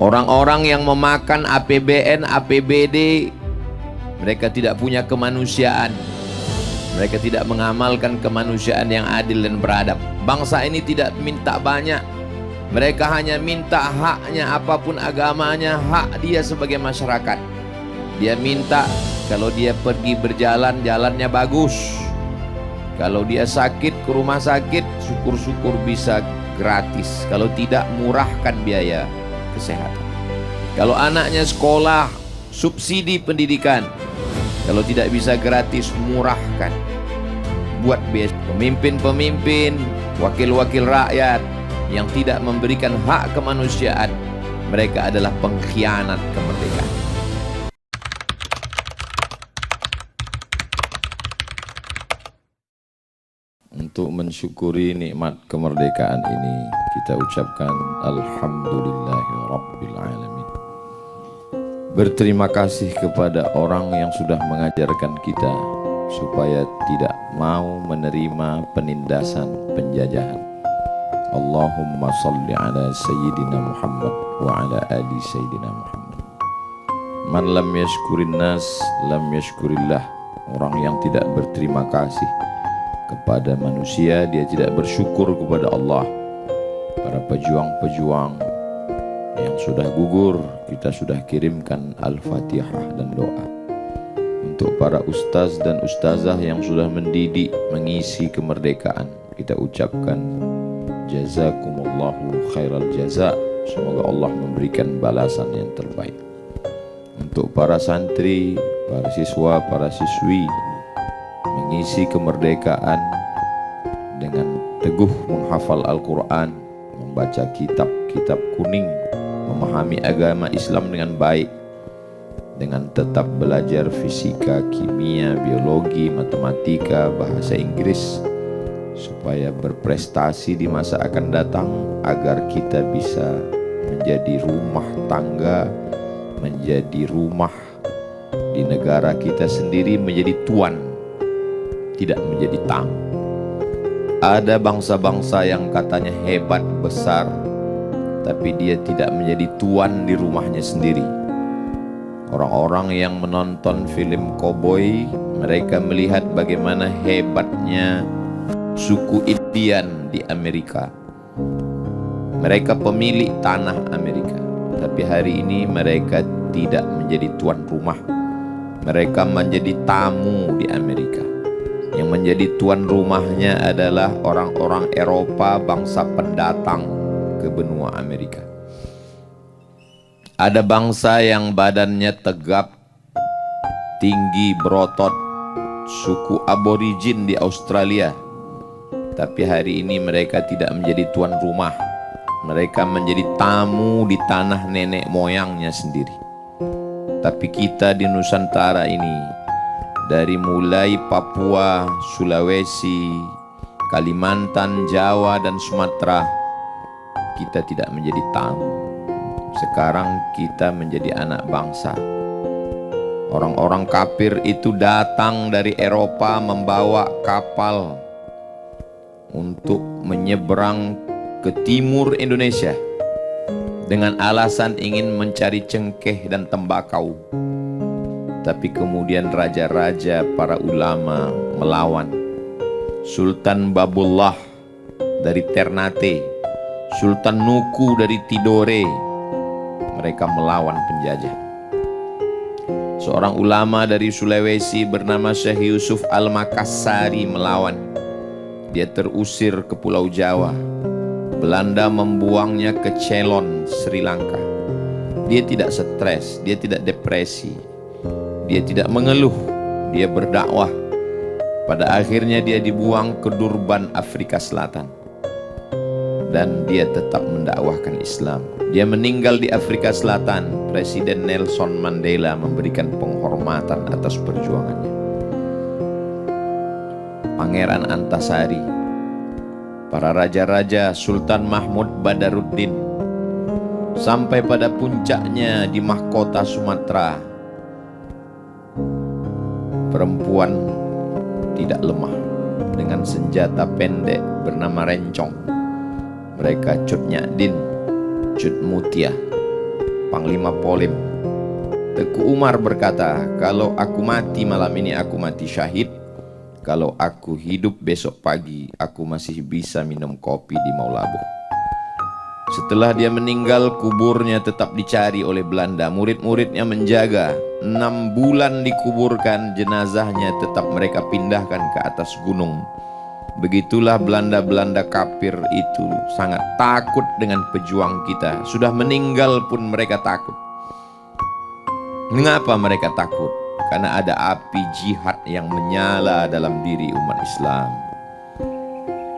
Orang-orang yang memakan APBN, APBD, mereka tidak punya kemanusiaan. Mereka tidak mengamalkan kemanusiaan yang adil dan beradab. Bangsa ini tidak minta banyak. Mereka hanya minta haknya, apapun agamanya, hak dia sebagai masyarakat. Dia minta kalau dia pergi berjalan, jalannya bagus. Kalau dia sakit ke rumah sakit, syukur-syukur bisa gratis. Kalau tidak, murahkan biaya kesehatan. Kalau anaknya sekolah, subsidi pendidikan. Kalau tidak bisa gratis, murahkan. Buat biaya. Pemimpin-pemimpin, wakil-wakil rakyat yang tidak memberikan hak kemanusiaan, mereka adalah pengkhianat kemerdekaan. Untuk mensyukuri nikmat kemerdekaan ini, kita ucapkan Alhamdulillahirabbil alamin. Berterima kasih kepada orang yang sudah mengajarkan kita supaya tidak mau menerima penindasan, penjajahan. Allahumma salli ala Sayyidina Muhammad wa ala ali Sayyidina Muhammad. Man lam yashkurin nas lam yashkurillah. Orang yang tidak berterima kasih kepada manusia, dia tidak bersyukur kepada Allah. Para pejuang-pejuang yang sudah gugur, kita sudah kirimkan Al-Fatihah dan doa. Untuk para ustaz dan ustazah yang sudah mendidik, mengisi kemerdekaan, kita ucapkan jazakumullahu khairal jaza. Semoga Allah memberikan balasan yang terbaik. Untuk para santri, para siswa, para siswi, mengisi kemerdekaan dengan teguh menghafal Al-Quran, membaca kitab-kitab kuning, memahami agama Islam dengan baik, dengan tetap belajar fisika, kimia, biologi, matematika, bahasa Inggris, supaya berprestasi di masa akan datang, agar kita bisa menjadi rumah tangga, menjadi rumah di negara kita sendiri, menjadi tuan, tidak menjadi tamu. Ada bangsa-bangsa yang katanya hebat, besar, tapi dia tidak menjadi tuan di rumahnya sendiri. Orang-orang yang menonton film koboi, mereka melihat bagaimana hebatnya suku Indian di Amerika. Mereka pemilik tanah Amerika, tapi hari ini mereka tidak menjadi tuan rumah. Mereka menjadi tamu di Amerika. Yang menjadi tuan rumahnya adalah orang-orang Eropa, bangsa pendatang ke benua Amerika. Ada bangsa yang badannya tegap, tinggi, berotot, suku aborigin di Australia. Tapi hari ini mereka tidak menjadi tuan rumah. Mereka menjadi tamu di tanah nenek moyangnya sendiri. Tapi kita di Nusantara ini, dari mulai Papua, Sulawesi, Kalimantan, Jawa, dan Sumatera, kita tidak menjadi tamu. Sekarang kita menjadi anak bangsa. Orang-orang kafir itu datang dari Eropa membawa kapal untuk menyeberang ke timur Indonesia dengan alasan ingin mencari cengkeh dan tembakau. Tapi kemudian raja-raja, para ulama melawan. Sultan Babullah dari Ternate, Sultan Nuku dari Tidore, mereka melawan penjajah. Seorang ulama dari Sulawesi bernama Syekh Yusuf Al-Makassari melawan. Dia terusir ke Pulau Jawa. Belanda membuangnya ke Ceylon, Sri Lanka. Dia tidak stres, dia tidak depresi, dia tidak mengeluh, dia berdakwah. Pada akhirnya dia dibuang ke Durban, Afrika Selatan, dan dia tetap mendakwahkan Islam. Dia meninggal di Afrika Selatan. Presiden Nelson Mandela memberikan penghormatan atas perjuangannya. Pangeran Antasari, para raja-raja, Sultan Mahmud Badaruddin, sampai pada puncaknya di mahkota Sumatera. Perempuan tidak lemah, dengan senjata pendek bernama rencong. Mereka Cut Nyadin, Cut Mutia, Panglima Polim. Teku Umar berkata, kalau aku mati malam ini aku mati syahid. Kalau aku hidup besok pagi aku masih bisa minum kopi di Maulabu. Setelah dia meninggal, kuburnya tetap dicari oleh Belanda. Murid-muridnya menjaga. 6 bulan dikuburkan, jenazahnya tetap mereka pindahkan ke atas gunung. Begitulah Belanda-Belanda kafir itu sangat takut dengan pejuang kita. Sudah meninggal pun mereka takut. Mengapa mereka takut? Karena ada api jihad yang menyala dalam diri umat Islam.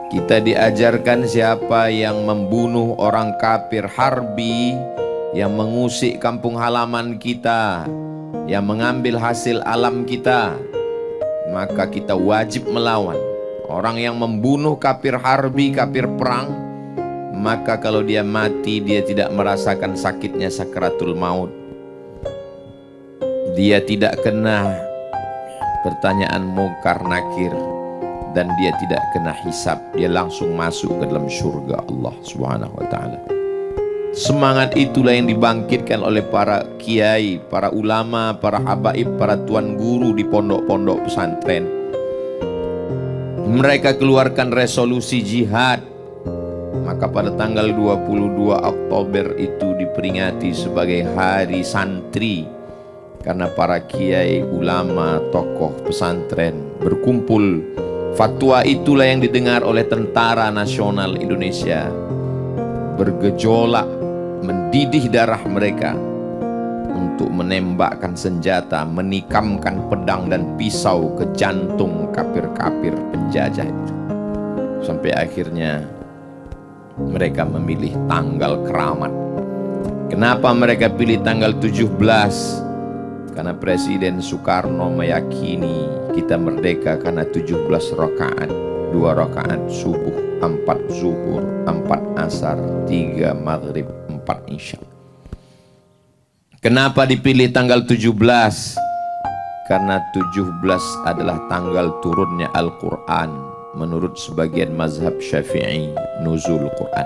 Kita diajarkan siapa yang membunuh orang kafir harbi, yang mengusik kampung halaman kita, yang mengambil hasil alam kita, maka kita wajib melawan. Orang yang membunuh kafir harbi, kafir perang, maka kalau dia mati dia tidak merasakan sakitnya sakaratul maut. Dia tidak kena pertanyaan mungkar nakir, dan dia tidak kena hisab. Dia langsung masuk ke dalam surga Allah Subhanahu wa ta'ala. Semangat itulah yang dibangkitkan oleh para kiai, para ulama, para habaib, para tuan guru di pondok-pondok pesantren. Mereka keluarkan resolusi jihad. Maka pada tanggal 22 Oktober itu diperingati sebagai Hari Santri, karena para kiai, ulama, tokoh pesantren berkumpul. Fatwa itulah yang didengar oleh Tentara Nasional Indonesia, bergejolak, mendidih darah mereka untuk menembakkan senjata, menikamkan pedang dan pisau ke jantung kafir-kafir penjajah itu. Sampai akhirnya mereka memilih tanggal keramat. Kenapa mereka pilih tanggal 17? Karena Presiden Soekarno meyakini kita merdeka karena 17 rakaat, 2 rakaat subuh, 4 zuhur, 4 asar, 3 maghrib, 4 isya. Kenapa dipilih tanggal 17? Karena 17 adalah tanggal turunnya Al-Quran. Menurut sebagian mazhab Syafi'i, nuzul Quran.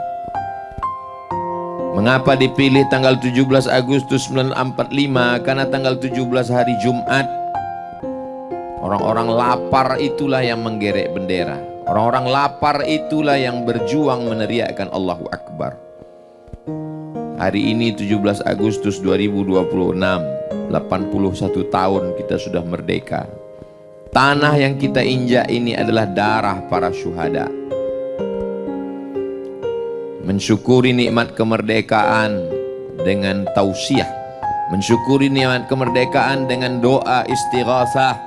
Mengapa dipilih tanggal 17 Agustus 1945? Karena tanggal 17 hari Jumat. Orang-orang lapar itulah yang menggerek bendera. Orang-orang lapar itulah yang berjuang meneriakkan Allahu Akbar. Hari ini 17 Agustus 2026, 81 tahun kita sudah merdeka. Tanah yang kita injak ini adalah darah para syuhada. Mensyukuri nikmat kemerdekaan dengan tausiah, mensyukuri nikmat kemerdekaan dengan doa istighasah.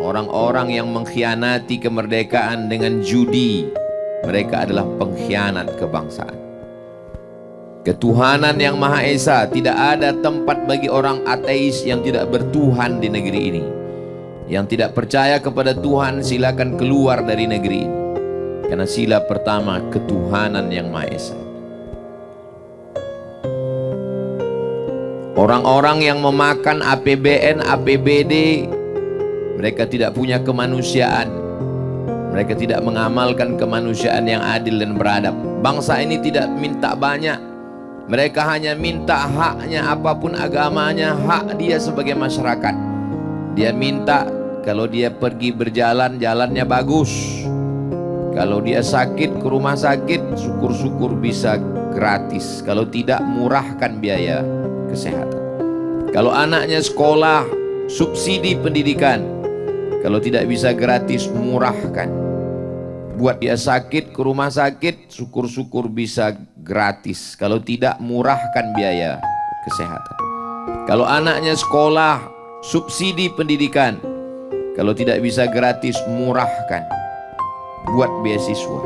Orang-orang yang mengkhianati kemerdekaan dengan judi, mereka adalah pengkhianat kebangsaan. Ketuhanan yang Maha Esa, tidak ada tempat bagi orang ateis yang tidak bertuhan di negeri ini. Yang tidak percaya kepada Tuhan, silakan keluar dari negeri ini. Karena sila pertama, ketuhanan yang Maha Esa. Orang-orang yang memakan APBN, APBD, mereka tidak punya kemanusiaan. Mereka tidak mengamalkan kemanusiaan yang adil dan beradab. Bangsa ini tidak minta banyak. Mereka hanya minta haknya, apapun agamanya, hak dia sebagai masyarakat. Dia minta kalau dia pergi berjalan, jalannya bagus. Kalau dia sakit ke rumah sakit, syukur-syukur bisa gratis. Kalau tidak, murahkan biaya kesehatan. Kalau anaknya sekolah, subsidi pendidikan. Kalau tidak bisa gratis, murahkan. Buat dia sakit ke rumah sakit, syukur-syukur bisa gratis. Kalau tidak, murahkan biaya kesehatan. Kalau anaknya sekolah, subsidi pendidikan. Kalau tidak bisa gratis, murahkan. Buat beasiswa.